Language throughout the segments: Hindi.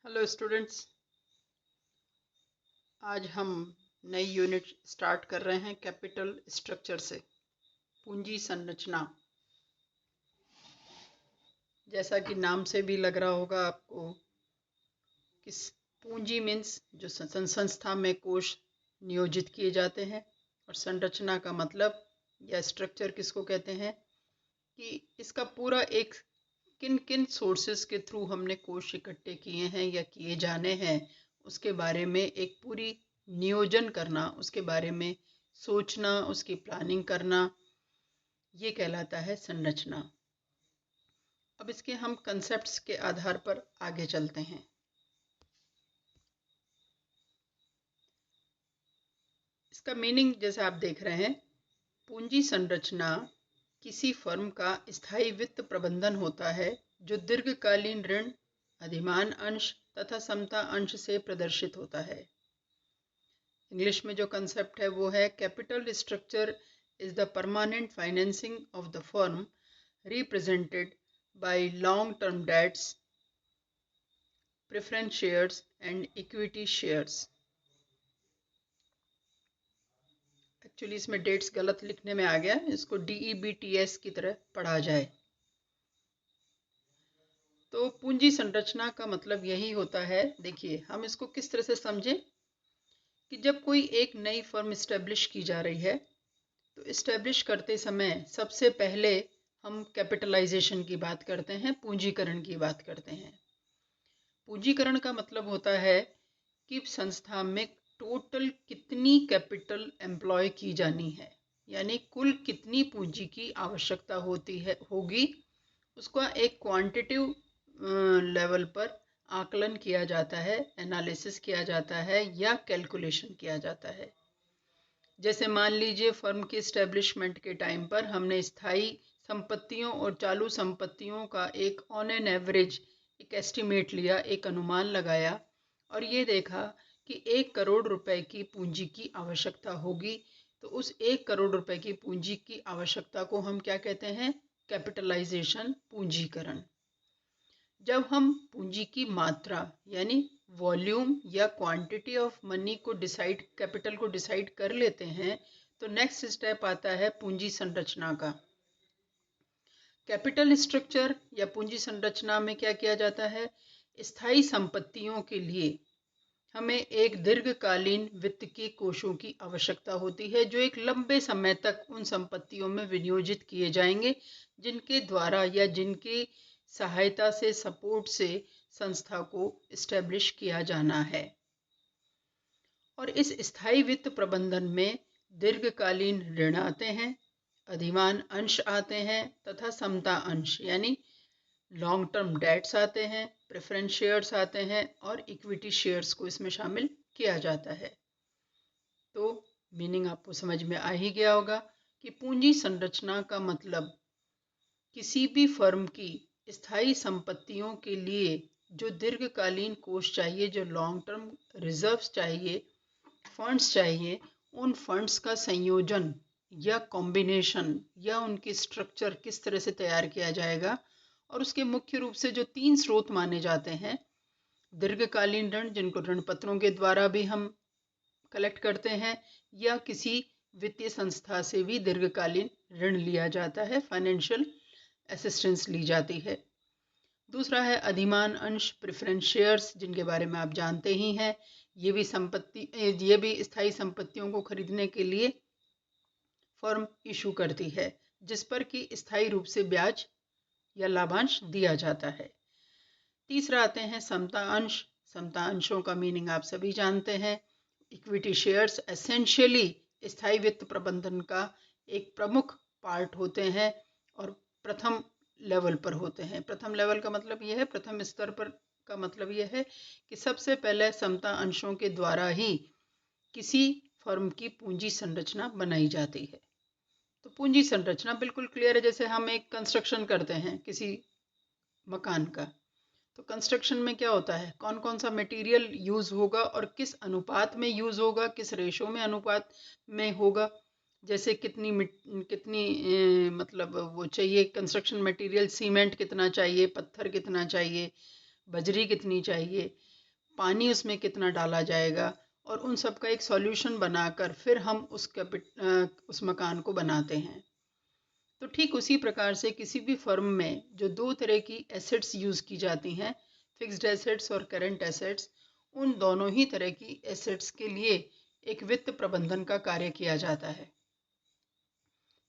हेलो स्टूडेंट्स, आज हम नई यूनिट स्टार्ट कर रहे हैं कैपिटल स्ट्रक्चर से। पूंजी संरचना, जैसा कि नाम से भी लग रहा होगा आपको कि पूंजी मीन्स जो संस्था में कोष नियोजित किए जाते हैं, और संरचना का मतलब या स्ट्रक्चर किसको कहते हैं कि इसका पूरा एक किन किन सोर्सेस के थ्रू हमने कोष इकट्ठे किए हैं या किए जाने हैं उसके बारे में एक पूरी नियोजन करना, उसके बारे में सोचना, उसकी प्लानिंग करना, ये कहलाता है संरचना। अब इसके हम कंसेप्ट्स के आधार पर आगे चलते हैं। इसका मीनिंग जैसे आप देख रहे हैं, पूंजी संरचना किसी फर्म का स्थायी वित्त प्रबंधन होता है जो दीर्घकालीन ऋण, अधिमान अंश तथा समता अंश से प्रदर्शित होता है। इंग्लिश में जो कंसेप्ट है वो है capital structure is the permanent financing of the firm represented by long term debts, preference shares and equity shares. Actually इसमें डेट्स गलत लिखने में आ गया, इसको DEBTS की तरह पढ़ा जाए। तो पूंजी संरचना का मतलब यही होता है। देखिए, हम इसको किस तरह से समझें कि जब कोई एक नई फर्म इस्टेब्लिश की जा रही है तो इस्टेब्लिश करते समय सबसे पहले हम कैपिटलाइजेशन की बात करते हैं, पूंजीकरण की बात करते हैं। पूंजीकरण का मतलब होता है कि संस्था में टोटल कितनी कैपिटल एम्प्लॉय की जानी है, यानी कुल कितनी पूंजी की आवश्यकता होगी, उसका एक क्वांटिटिव लेवल पर आकलन किया जाता है, एनालिसिस किया जाता है या कैलकुलेशन किया जाता है। जैसे मान लीजिए फर्म के इस्टेब्लिशमेंट के टाइम पर हमने स्थायी संपत्तियों और चालू संपत्तियों का एक ऑन एन एवरेज एक एस्टिमेट लिया, एक अनुमान लगाया और ये देखा कि 1 करोड़ रुपए की पूंजी की आवश्यकता होगी। तो उस 1 करोड़ रुपए की पूंजी की आवश्यकता को हम क्या कहते हैं? कैपिटलाइजेशन, पूंजीकरण। जब हम पूंजी की मात्रा यानी वॉल्यूम या क्वांटिटी ऑफ मनी को डिसाइड, कैपिटल को डिसाइड कर लेते हैं, तो नेक्स्ट स्टेप आता है पूंजी संरचना का। कैपिटल स्ट्रक्चर या पूंजी संरचना में क्या किया जाता है? स्थायी संपत्तियों के लिए हमें एक दीर्घकालीन वित्त के कोषों की आवश्यकता होती है जो एक लंबे समय तक उन संपत्तियों में विनियोजित किए जाएंगे, जिनके द्वारा या जिनकी सहायता से, सपोर्ट से संस्था को इस्टेब्लिश किया जाना है। और इस स्थायी वित्त प्रबंधन में दीर्घकालीन ऋण आते हैं, अधिमान अंश आते हैं तथा समता अंश यानी लॉन्ग टर्म डेट्स आते हैं, प्रेफरेंस शेयर्स आते हैं और इक्विटी शेयर्स को इसमें शामिल किया जाता है। तो मीनिंग आपको समझ में आ ही गया होगा कि पूंजी संरचना का मतलब किसी भी फर्म की स्थायी संपत्तियों के लिए जो दीर्घकालीन कोष चाहिए, जो लॉन्ग टर्म रिजर्व्स चाहिए, फंड्स चाहिए, उन फंड्स का संयोजन या कॉम्बिनेशन या उनकी स्ट्रक्चर किस तरह से तैयार किया जाएगा। और उसके मुख्य रूप से जो 3 स्रोत माने जाते हैं, दीर्घकालीन ऋण जिनको ऋण पत्रों के द्वारा भी हम कलेक्ट करते हैं या किसी वित्तीय संस्था से भी दीर्घकालीन ऋण लिया जाता है, फाइनेंशियल असिस्टेंस ली जाती है। दूसरा है अधिमान अंश, प्रेफरेंस शेयर्स, जिनके बारे में आप जानते ही हैं। ये भी स्थायी संपत्तियों को खरीदने के लिए फर्म इशू करती है, जिस पर कि स्थायी रूप से ब्याज या लाभांश दिया जाता है। तीसरा आते हैं समता अंश। समता अंशों का मीनिंग आप सभी जानते हैं। इक्विटी शेयर्स एसेंशियली स्थायी वित्त प्रबंधन का एक प्रमुख पार्ट होते हैं और प्रथम लेवल पर होते हैं। प्रथम लेवल का मतलब यह है, प्रथम स्तर पर का मतलब यह है कि सबसे पहले समता अंशों के द्वारा ही किसी फर्म की पूंजी संरचना बनाई जाती है। तो पूंजी संरचना बिल्कुल क्लियर है। जैसे हम एक कंस्ट्रक्शन करते हैं किसी मकान का, तो कंस्ट्रक्शन में क्या होता है, कौन कौन सा मटेरियल यूज़ होगा और किस अनुपात में यूज़ होगा, किस रेशो में अनुपात में होगा। जैसे कितनी मतलब वो चाहिए कंस्ट्रक्शन मटेरियल, सीमेंट कितना चाहिए, पत्थर कितना चाहिए, बजरी कितनी चाहिए, पानी उसमें कितना डाला जाएगा, और उन सब का एक सॉल्यूशन बनाकर फिर हम उस मकान को बनाते हैं। तो ठीक उसी प्रकार से किसी भी फर्म में जो दो तरह की एसेट्स यूज़ की जाती हैं, फिक्स्ड एसेट्स और करंट एसेट्स, उन दोनों ही तरह की एसेट्स के लिए एक वित्त प्रबंधन का कार्य किया जाता है।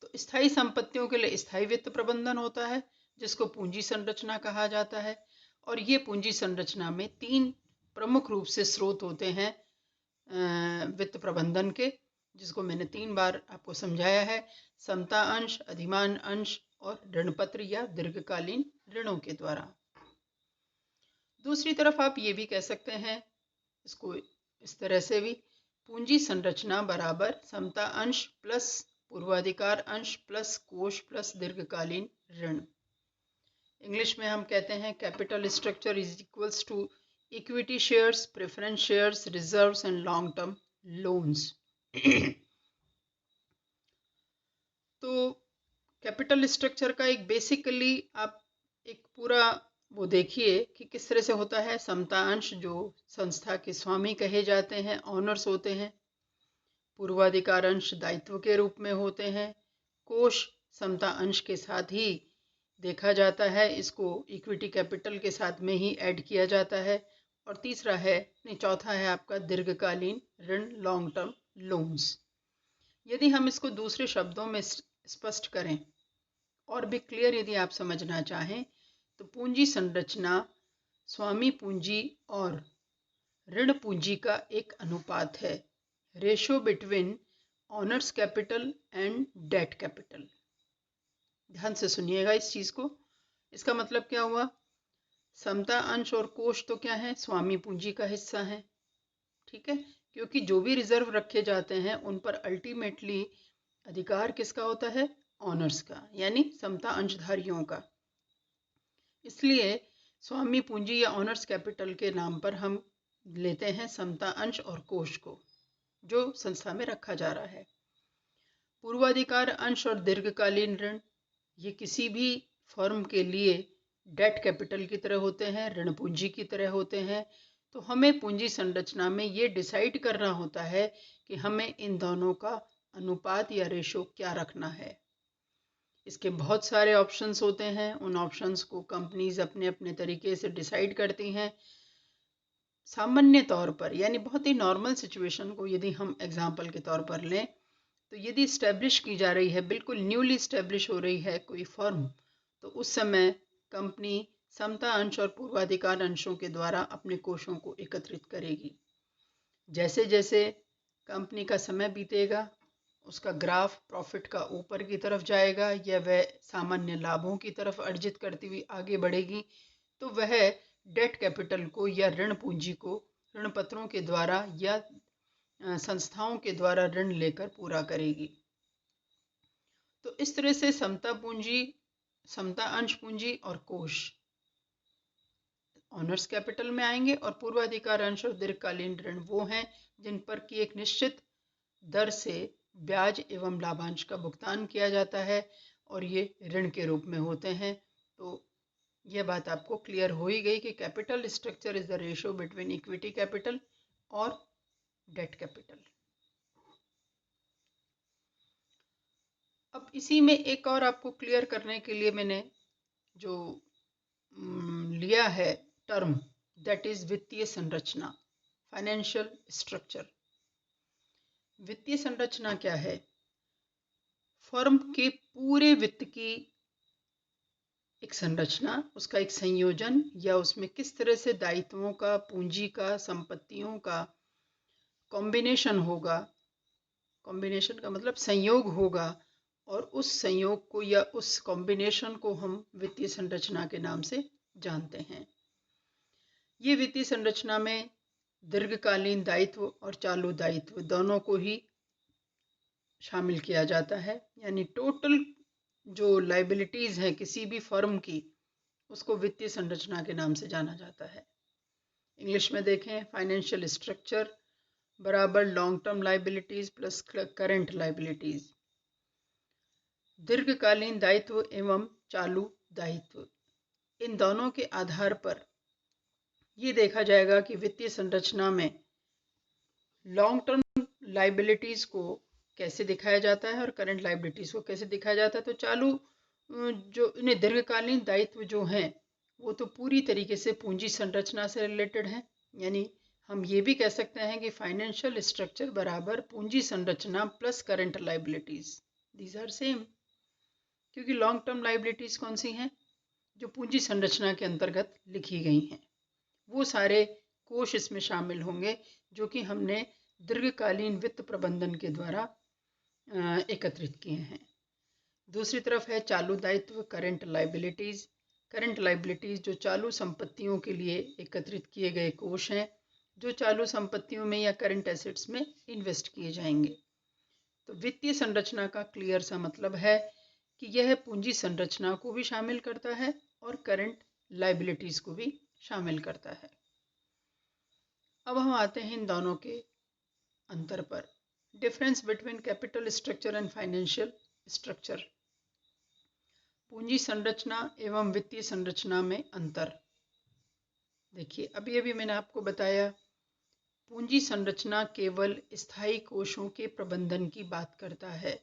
तो स्थायी संपत्तियों के लिए स्थायी वित्त प्रबंधन होता है, जिसको पूंजी संरचना कहा जाता है। और ये पूंजी संरचना में 3 प्रमुख रूप से स्रोत होते हैं वित्त प्रबंधन के, जिसको मैंने 3 बार आपको समझाया है: समता अंश, अधिमान अंश और ऋणपत्र या दीर्घकालीन ऋणों के द्वारा। दूसरी तरफ आप ये भी कह सकते हैं इसको इस तरह से भी, पूंजी संरचना बराबर समता अंश प्लस पूर्वाधिकार अंश प्लस कोष प्लस दीर्घकालीन ऋण। इंग्लिश में हम कहते हैं capital structure is equals to equity shares, preference shares, reserves and long term loans. तो कैपिटल स्ट्रक्चर का एक बेसिकली आप एक पूरा वो देखिए कि किस तरह से होता है। समता अंश जो संस्था के स्वामी कहे जाते हैं, ऑनर्स होते हैं। पूर्वाधिकार अंश दायित्व के रूप में होते हैं। कोष समता अंश के साथ ही देखा जाता है, इसको इक्विटी कैपिटल के साथ में ही ऐड किया जाता है। और चौथा है आपका दीर्घकालीन ऋण, लॉन्ग टर्म लोन्स। यदि हम इसको दूसरे शब्दों में स्पष्ट करें और भी क्लियर यदि आप समझना चाहें, तो पूंजी संरचना स्वामी पूंजी और ऋण पूंजी का एक अनुपात है, ratio between honours capital and debt capital. ध्यान से सुनिएगा इस चीज को। इसका मतलब क्या हुआ? समता अंश और कोष तो क्या है? स्वामी पूंजी का हिस्सा है, ठीक है, क्योंकि जो भी रिजर्व रखे जाते हैं उन पर अल्टीमेटली अधिकार किसका होता है? ऑनर्स का, यानी समता अंशधारियों का। इसलिए स्वामी पूंजी या ऑनर्स कैपिटल के नाम पर हम लेते हैं समता अंश और कोष को, जो संस्था में रखा जा रहा है। पूर्वाधिकार अंश और दीर्घकालीन ऋण, ये किसी भी फर्म के लिए डेट कैपिटल की तरह होते हैं, ऋण पूंजी की तरह होते हैं। तो हमें पूंजी संरचना में ये डिसाइड करना होता है कि हमें इन दोनों का अनुपात या रेशो क्या रखना है। इसके बहुत सारे ऑप्शंस होते हैं, उन ऑप्शंस को कंपनीज अपने अपने तरीके से डिसाइड करती हैं। सामान्य तौर पर, यानी बहुत ही नॉर्मल सिचुएशन को यदि हम एग्जाम्पल के तौर पर लें, तो यदि इस्टेब्लिश की जा रही है, बिल्कुल न्यूली इस्टेब्लिश हो रही है कोई फर्म, तो उस समय कंपनी समता अंश और पूर्वाधिकार अंशों के द्वारा अपने कोषों को एकत्रित करेगी। जैसे जैसे कंपनी का समय बीतेगा, उसका ग्राफ प्रॉफिट का ऊपर की तरफ जाएगा या वह सामान्य लाभों की तरफ अर्जित करती हुई आगे बढ़ेगी, तो वह डेट कैपिटल को या ऋण पूंजी को ऋण पत्रों के द्वारा या संस्थाओं के द्वारा ऋण लेकर पूरा करेगी। तो इस तरह से समता पूंजी, समता अंश पूंजी और कोष ऑनर्स कैपिटल में आएंगे, और पूर्वाधिकार अंश और दीर्घकालीन ऋण वो हैं जिन पर की एक निश्चित दर से ब्याज एवं लाभांश का भुगतान किया जाता है, और ये ऋण के रूप में होते हैं। तो यह बात आपको क्लियर हो ही गई कि capital structure is the ratio between equity capital और डेट कैपिटल। अब इसी में एक और आपको क्लियर करने के लिए मैंने जो लिया है टर्म, दैट इज वित्तीय संरचना, फाइनेंशियल स्ट्रक्चर। वित्तीय संरचना क्या है? फर्म के पूरे वित्त की एक संरचना, उसका एक संयोजन, या उसमें किस तरह से दायित्वों का, पूंजी का, संपत्तियों का कॉम्बिनेशन होगा। कॉम्बिनेशन का मतलब संयोग होगा, और उस संयोग को या उस कॉम्बिनेशन को हम वित्तीय संरचना के नाम से जानते हैं। ये वित्तीय संरचना में दीर्घकालीन दायित्व और चालू दायित्व दोनों को ही शामिल किया जाता है, यानी टोटल जो लाइबिलिटीज है किसी भी फर्म की, उसको वित्तीय संरचना के नाम से जाना जाता है। इंग्लिश में देखें, फाइनेंशियल स्ट्रक्चर बराबर long term liabilities plus current liabilities. दीर्घकालीन दायित्व एवं चालू दायित्व, इन दोनों के आधार पर ये देखा जाएगा कि वित्तीय संरचना में लॉन्ग टर्म लाइबिलिटीज को कैसे दिखाया जाता है और करंट लाइबिलिटीज को कैसे दिखाया जाता है। तो चालू जो इन्हें दीर्घकालीन दायित्व जो हैं वो तो पूरी तरीके से पूंजी संरचना से रिलेटेड हैं। यानी हम ये भी कह सकते हैं कि फाइनेंशियल स्ट्रक्चर बराबर पूंजी संरचना plus current liabilities, these are same. क्योंकि लॉन्ग टर्म लाइबिलिटीज कौन सी हैं? जो पूंजी संरचना के अंतर्गत लिखी गई हैं। वो सारे कोष इसमें शामिल होंगे जो कि हमने दीर्घकालीन वित्त प्रबंधन के द्वारा एकत्रित किए हैं। दूसरी तरफ है चालू दायित्व, करंट लाइबिलिटीज। करंट लाइबिलिटीज जो चालू संपत्तियों के लिए एकत्रित किए गए कोष हैं, जो चालू संपत्तियों में या करंट एसेट्स में इन्वेस्ट किए जाएंगे। तो वित्तीय संरचना का क्लियर सा मतलब है कि यह पूंजी संरचना को भी शामिल करता है और करंट लाइबिलिटीज को भी शामिल करता है। अब हम आते हैं इन दोनों के अंतर पर। Difference between capital structure and financial structure. पूंजी संरचना एवं वित्तीय संरचना में अंतर देखिए। अभी अभी मैंने आपको बताया पूंजी संरचना केवल स्थायी कोषों के प्रबंधन की बात करता है।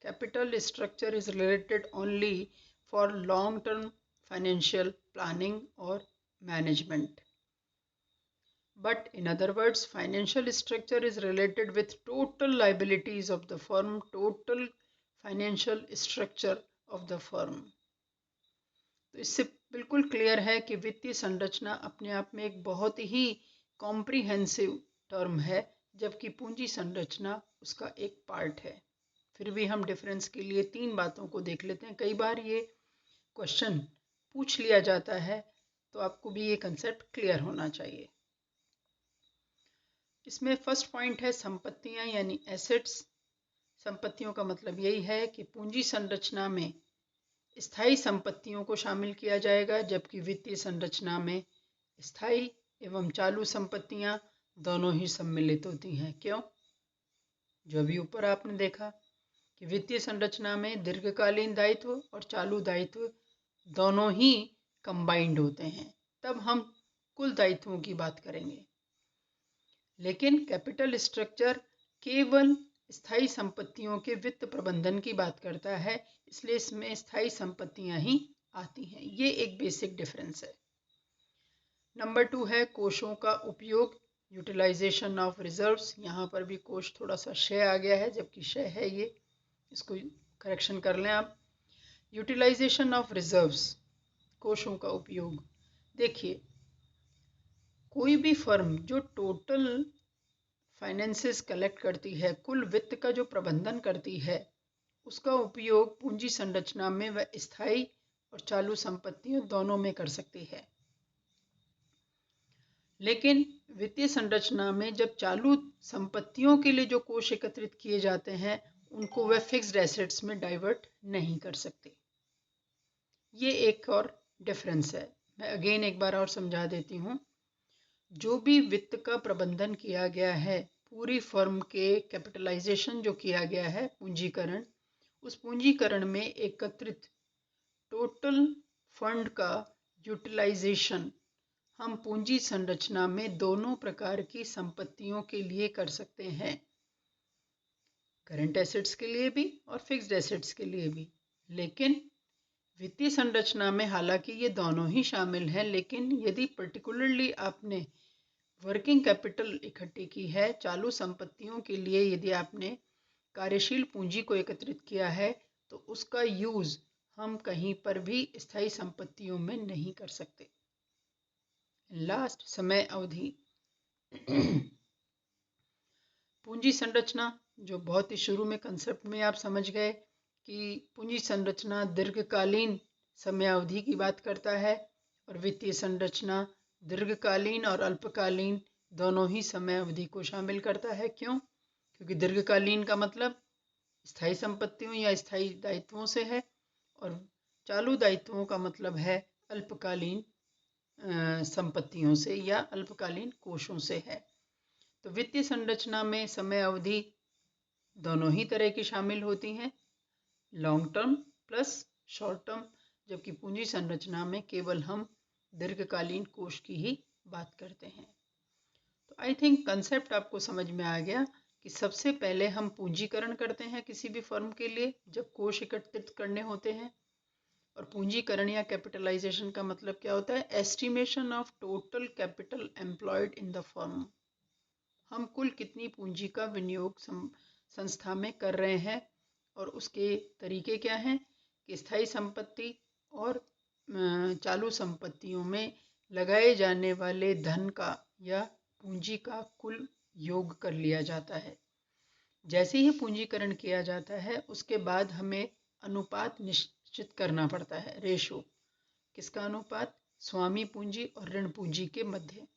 Capital structure is related only for long term financial planning और management. But in other words, financial structure is related with total liabilities of the firm, total financial structure of the firm. तो इससे बिल्कुल क्लियर है कि वित्तीय संरचना अपने आप में एक बहुत ही कॉम्प्रिहेंसिव टर्म है, जबकि पूंजी संरचना उसका एक पार्ट है। फिर भी हम डिफरेंस के लिए 3 बातों को देख लेते हैं। कई बार ये क्वेश्चन पूछ लिया जाता है, तो आपको भी ये कंसेप्ट क्लियर होना चाहिए। इसमें फर्स्ट पॉइंट है संपत्तियां यानी एसेट्स। संपत्तियों का मतलब यही है कि पूंजी संरचना में स्थायी संपत्तियों को शामिल किया जाएगा, जबकि वित्तीय संरचना में स्थायी एवं चालू संपत्तियां दोनों ही सम्मिलित होती हैं। क्यों? जो अभी ऊपर आपने देखा कि वित्तीय संरचना में दीर्घकालीन दायित्व और चालू दायित्व दोनों ही कंबाइंड होते हैं, तब हम कुल दायित्वों की बात करेंगे। लेकिन कैपिटल स्ट्रक्चर केवल स्थायी संपत्तियों के वित्त प्रबंधन की बात करता है, इसलिए इसमें स्थायी संपत्तियां ही आती हैं। ये एक बेसिक डिफरेंस है। नंबर 2 है कोषों का उपयोग, यूटिलाइजेशन ऑफ रिजर्व्स। यहाँ पर भी कोष थोड़ा सा क्षय आ गया है, जबकि क्षय है ये, इसको करेक्शन कर लें आप। यूटिलाइजेशन ऑफ रिजर्व्स, कोषों का उपयोग। देखिए, कोई भी फर्म जो टोटल फाइनेंसेस कलेक्ट करती है, कुल वित्त का जो प्रबंधन करती है, उसका उपयोग पूंजी संरचना में वह स्थायी और चालू संपत्तियों दोनों में कर सकती है। लेकिन वित्तीय संरचना में जब चालू संपत्तियों के लिए जो कोष एकत्रित किए जाते हैं, उनको वह फिक्स्ड एसेट्स में डाइवर्ट नहीं कर सकते। ये एक और डिफरेंस है। मैं अगेन एक बार और समझा देती हूँ। जो भी वित्त का प्रबंधन किया गया है, पूरी फर्म के कैपिटलाइजेशन जो किया गया है, पूंजीकरण, उस पूंजीकरण में एकत्रित टोटल फंड का यूटिलाइजेशन हम पूंजी संरचना में दोनों प्रकार की संपत्तियों के लिए कर सकते हैं, करंट एसेट्स के लिए भी और फिक्स्ड एसेट्स के लिए भी। लेकिन वित्तीय संरचना में हालांकि ये दोनों ही शामिल हैं, लेकिन यदि पर्टिकुलरली आपने वर्किंग कैपिटल इकट्ठी की है, चालू संपत्तियों के लिए यदि आपने कार्यशील पूंजी को एकत्रित किया है, तो उसका यूज हम कहीं पर भी स्थायी संपत्तियों में नहीं कर सकते। लास्ट, समय अवधि। पूंजी संरचना जो बहुत ही शुरू में कंसेप्ट में आप समझ गए कि पूंजी संरचना दीर्घकालीन समय अवधि की बात करता है, और वित्तीय संरचना दीर्घकालीन और अल्पकालीन दोनों ही समय अवधि को शामिल करता है। क्यों? क्योंकि दीर्घकालीन का मतलब स्थायी संपत्तियों या स्थायी दायित्वों से है, और चालू दायित्वों का मतलब है अल्पकालीन संपत्तियों से या अल्पकालीन कोषों से है। तो वित्तीय संरचना में समय अवधि दोनों ही तरह की शामिल होती हैं, long term plus short term, जबकि पूंजी संरचना में केवल हम दीर्घकालीन कोष की ही बात करते हैं। तो आई थिंक कंसेप्ट आपको समझ में आ गया कि सबसे पहले हम पूंजीकरण करते हैं किसी भी फर्म के लिए जब कोष एकत्रित करने होते हैं। और पूंजीकरण या कैपिटलाइजेशन का मतलब क्या होता है? Estimation of total capital employed in the firm. हम कुल कितनी पूंजी का विनियोग संस्था में कर रहे हैं और उसके तरीके क्या हैं कि स्थायी संपत्ति और चालू संपत्तियों में लगाए जाने वाले धन का या पूंजी का कुल योग कर लिया जाता है। जैसे ही पूंजीकरण किया जाता है उसके बाद हमें अनुपात निश्चित करना पड़ता है। रेशो किसका अनुपात? स्वामी पूंजी और ऋण पूंजी के मध्य।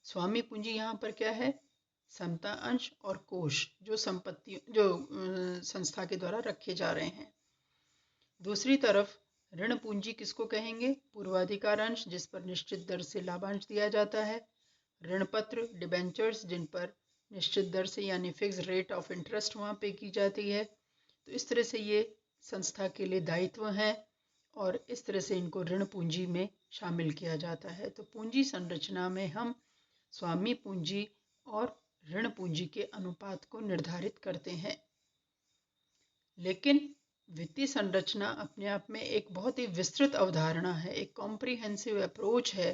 स्वामी पूंजी यहाँ पर क्या है? समता अंश और कोष जो संपत्ति जो संस्था के द्वारा रखे जा रहे हैं। दूसरी तरफ ऋण पूंजी किसको कहेंगे? पूर्वाधिकार अंश जिस पर निश्चित दर से लाभांश दिया जाता है। ऋण पत्र डिबेंचर्स जिन पर निश्चित दर से यानी फिक्स रेट ऑफ इंटरेस्ट वहाँ पे की जाती है। तो इस तरह से ये संस्था के लिए दायित्व हैं और इस तरह से इनको ऋण पूंजी में शामिल किया जाता है। तो पूंजी संरचना में हम स्वामी पूंजी और ऋण पूंजी के अनुपात को निर्धारित करते हैं। लेकिन वित्तीय संरचना अपने आप में एक बहुत ही विस्तृत अवधारणा है, एक कॉम्प्रिहेंसिव अप्रोच है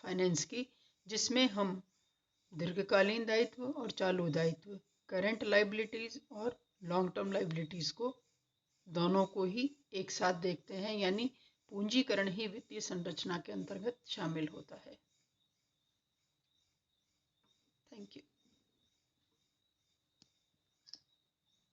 फाइनेंस की, जिसमें हम दीर्घकालीन दायित्व और चालू दायित्व, करंट लाइबिलिटीज और लॉन्ग टर्म लाइबिलिटीज को दोनों को ही एक साथ देखते हैं, यानी पूंजीकरण ही वित्तीय संरचना के अंतर्गत शामिल होता है। Thank you.